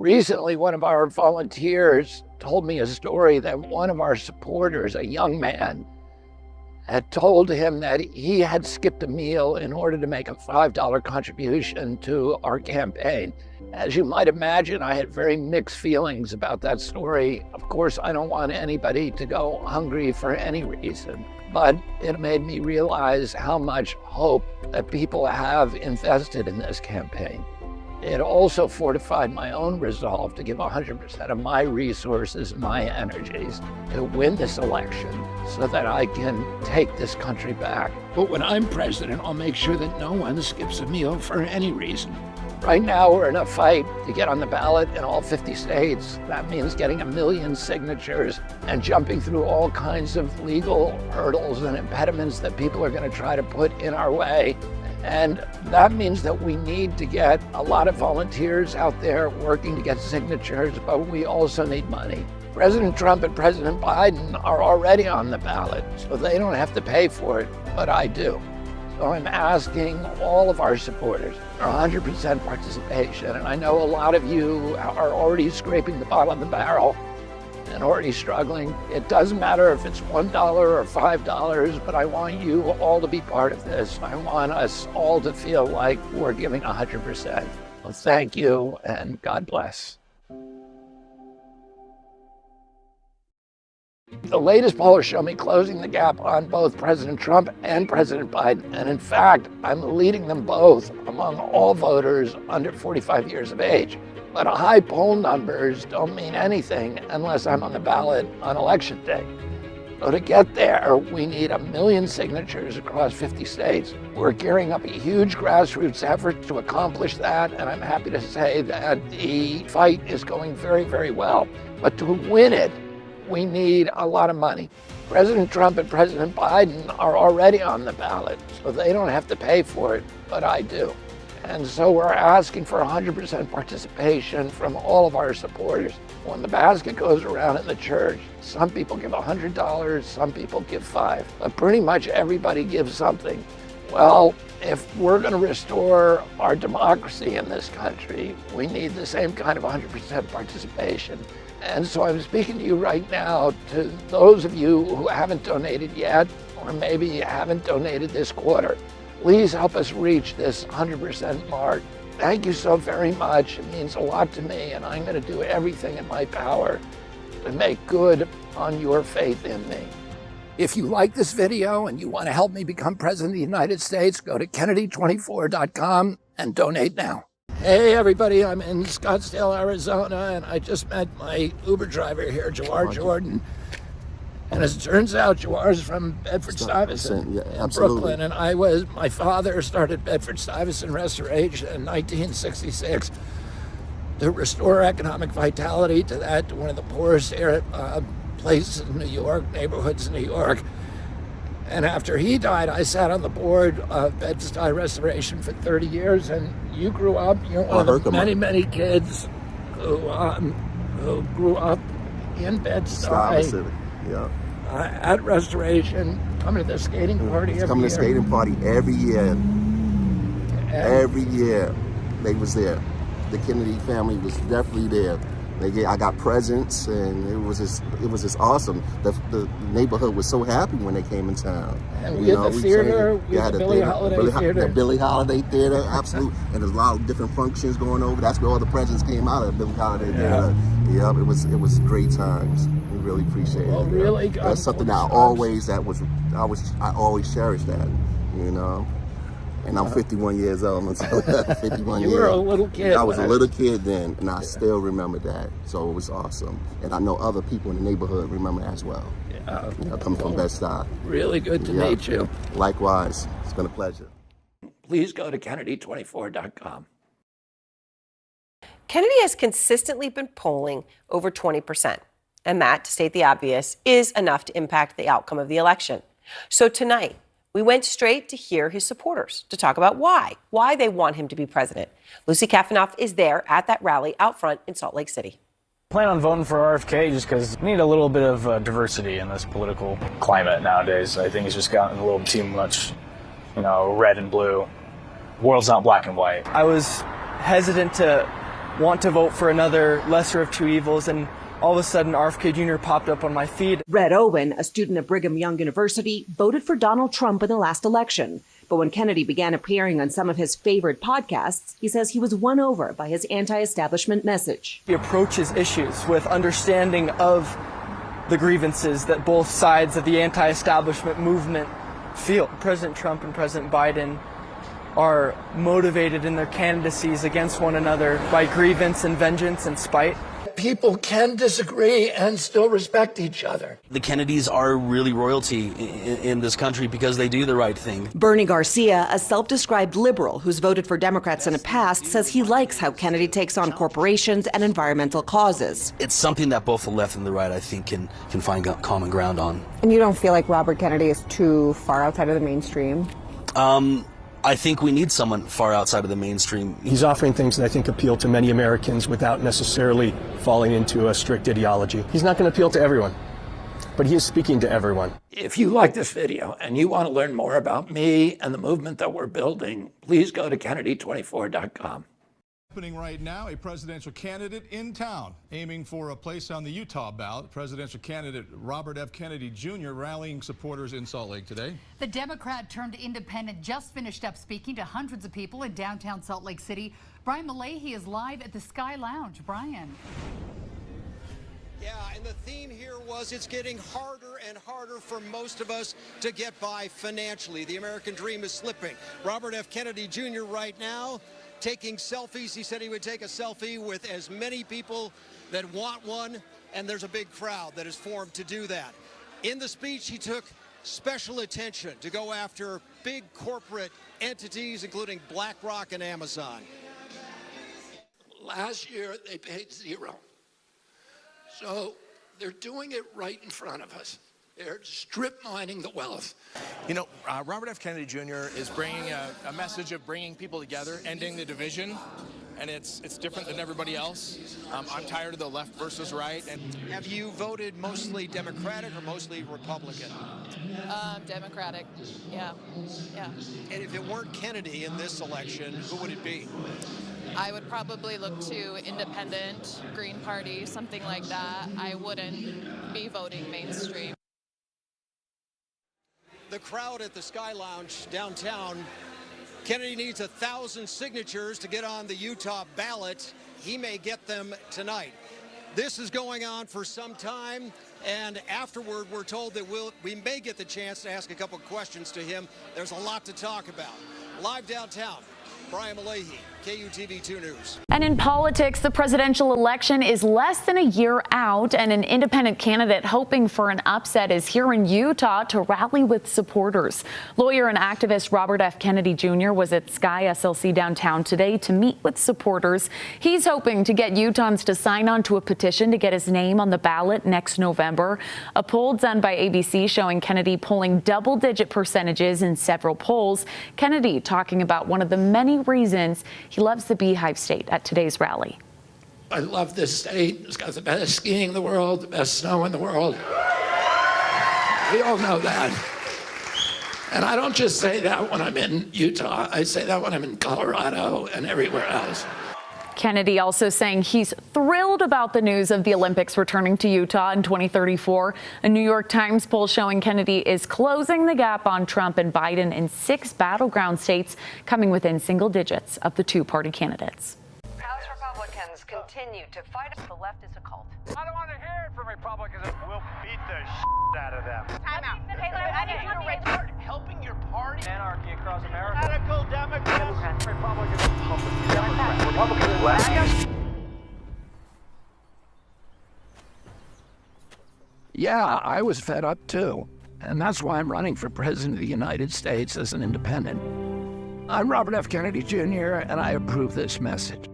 Recently, one of our volunteers told me a story that one of our supporters, a young man, had told him that he had skipped a meal in order to make a $5 contribution to our campaign. As you might imagine, I had very mixed feelings about that story. Of course, I don't want anybody to go hungry for any reason, but it made me realize how much hope that people have invested in this campaign. It also fortified my own resolve to give 100% of my resources and my energies to win this election so that I can take this country back. But when I'm president, I'll make sure that no one skips a meal for any reason. Right now, we're in a fight to get on the ballot in all 50 states. That means getting 1 million signatures and jumping through all kinds of legal hurdles and impediments that people are going to try to put in our way. And that means that we need to get a lot of volunteers out there working to get signatures, but we also need money. President Trump and President Biden are already on the ballot, so they don't have to pay for it, but I do. So I'm asking all of our supporters for 100% participation. And I know a lot of you are already scraping the bottom of the barrel and already struggling. It doesn't matter if it's $1 or $5, but I want you all to be part of this. I want us all to feel like we're giving 100%. Well, thank you, and God bless. The latest polls show me closing the gap on both President Trump and President Biden. And in fact, I'm leading them both among all voters under 45 years of age. But high poll numbers don't mean anything unless I'm on the ballot on election day. So to get there, we need 1 million signatures across 50 states. We're gearing up a huge grassroots effort to accomplish that, and I'm happy to say that the fight is going very, very well. But to win it, we need a lot of money. President Trump and President Biden are already on the ballot, so they don't have to pay for it, but I do. And so we're asking for 100% participation from all of our supporters. When the basket goes around in the church, some people give $100, some people give $5, but pretty much everybody gives something. Well, if we're going to restore our democracy in this country, we need the same kind of 100% participation. And so I'm speaking to you right now, to those of you who haven't donated yet, or maybe haven't donated this quarter. Please help us reach this 100% mark. Thank you so very much. It means a lot to me, and I'm going to do everything in my power to make good on your faith in me. If you like this video and you want to help me become president of the United States, go to Kennedy24.com and donate now. Hey everybody, I'm in Scottsdale, Arizona, and I just met my Uber driver here, Jawar Jordan. And as it turns out, Jawar's from Bedford-Stuyvesant in Brooklyn, and my father started Bedford-Stuyvesant Restoration in 1966 to restore economic vitality to one of the poorest places in New York, neighborhoods in New York. And after he died, I sat on the board of Bed-Stuy Restoration for 30 years, and you grew up, you're one of the many, many kids who grew up in Bed-Stuy. Yeah. At Restoration, coming to the skating party every year. Coming to the skating party every year. Every year they was there. The Kennedy family was definitely there. I got presents, and it was just awesome. The neighborhood was so happy when they came in town. And we had the theater, we had the Billie Holiday Theater. The Billie Holiday Theater, absolutely. And there's a lot of different functions going over. That's where all the presents came out of the Billie Holiday Theater. Yeah, it was great times. We really appreciate it. Really, that's something that I always cherished that, you know. And I'm 51 years old. So 51 you were a little kid. I was a little kid then, and I still remember that. So it was awesome. And I know other people in the neighborhood remember as well. Yeah. Coming from Bed-Stuy. Really good to meet you. Likewise. It's been a pleasure. Please go to Kennedy24.com. Kennedy has consistently been polling over 20%. And that, to state the obvious, is enough to impact the outcome of the election. So tonight, we went straight to hear his supporters to talk about why they want him to be president. Lucy Kafanoff is there at that rally out front in Salt Lake City. Plan on voting for RFK just because we need a little bit of diversity in this political climate nowadays. I think it's just gotten a little too much, red and blue. The world's not black and white. I was hesitant to want to vote for another lesser of two evils, and all of a sudden RFK Jr. popped up on my feed. Red Owen, a student at Brigham Young University, voted for Donald Trump in the last election. But when Kennedy began appearing on some of his favorite podcasts, he says he was won over by his anti-establishment message. He approaches issues with understanding of the grievances that both sides of the anti-establishment movement feel. President Trump and President Biden are motivated in their candidacies against one another by grievance and vengeance and spite. People can disagree and still respect each other. The Kennedys are really royalty in this country because they do the right thing. Bernie Garcia, a self-described liberal who's voted for Democrats in the past, says he likes how Kennedy takes on corporations and environmental causes. It's something that both the left and the right, I think, can find common ground on. And you don't feel like Robert Kennedy is too far outside of the mainstream? I think we need someone far outside of the mainstream. He's offering things that I think appeal to many Americans without necessarily falling into a strict ideology. He's not going to appeal to everyone, but he is speaking to everyone. If you like this video and you want to learn more about me and the movement that we're building, please go to Kennedy24.com. Happening right now, a presidential candidate in town aiming for a place on the Utah ballot. Presidential candidate Robert F. Kennedy Jr. rallying supporters in Salt Lake today. The Democrat turned independent just finished up speaking to hundreds of people in downtown Salt Lake City. Brian Malahy is live at the Sky Lounge. Brian. Yeah, and the theme here was it's getting harder and harder for most of us to get by financially. The American dream is slipping. Robert F. Kennedy Jr. right now taking selfies. He said he would take a selfie with as many people that want one, and there's a big crowd that is formed to do that. In the speech, he took special attention to go after big corporate entities, including BlackRock and Amazon. Last year, they paid zero. So they're doing it right in front of us. They're strip mining the wealth. You know, Robert F. Kennedy Jr. is bringing a message of bringing people together, ending the division, and it's different than everybody else. I'm tired of the left versus right. And have you voted mostly Democratic or mostly Republican? Democratic, yeah. And if it weren't Kennedy in this election, who would it be? I would probably look to independent, Green Party, something like that. I wouldn't be voting mainstream. The crowd at the Sky Lounge downtown. Kennedy needs 1,000 signatures to get on the Utah ballot. He may get them tonight. This is going on for some time, and afterward we're told that we may get the chance to ask a couple questions to him. There's a lot to talk about. Live downtown, Brian Malahy, KUTV 2 News. And in politics, the presidential election is less than a year out, and an independent candidate hoping for an upset is here in Utah to rally with supporters. Lawyer and activist Robert F. Kennedy Jr. was at Sky SLC downtown today to meet with supporters. He's hoping to get Utahns to sign on to a petition to get his name on the ballot next November. A poll done by ABC showing Kennedy pulling double-digit percentages in several polls. Kennedy talking about one of the many reasons he loves the Beehive State at today's rally. I love this state. It's got the best skiing in the world, the best snow in the world. We all know that. And I don't just say that when I'm in Utah. I say that when I'm in Colorado and everywhere else. Kennedy also saying he's thrilled about the news of the Olympics returning to Utah in 2034. A New York Times poll showing Kennedy is closing the gap on Trump and Biden in 6 battleground states, coming within single digits of the two-party candidates. House Republicans continue to fight. The left is a cult. I don't want to hear it from Republicans. We'll beat the shit out of them. Time out. I need you to raise helping your party. Anarchy across America. Radical Democrats. Republicans. Republicans. Yeah, I was fed up too. And that's why I'm running for President of the United States as an independent. I'm Robert F. Kennedy Jr., and I approve this message.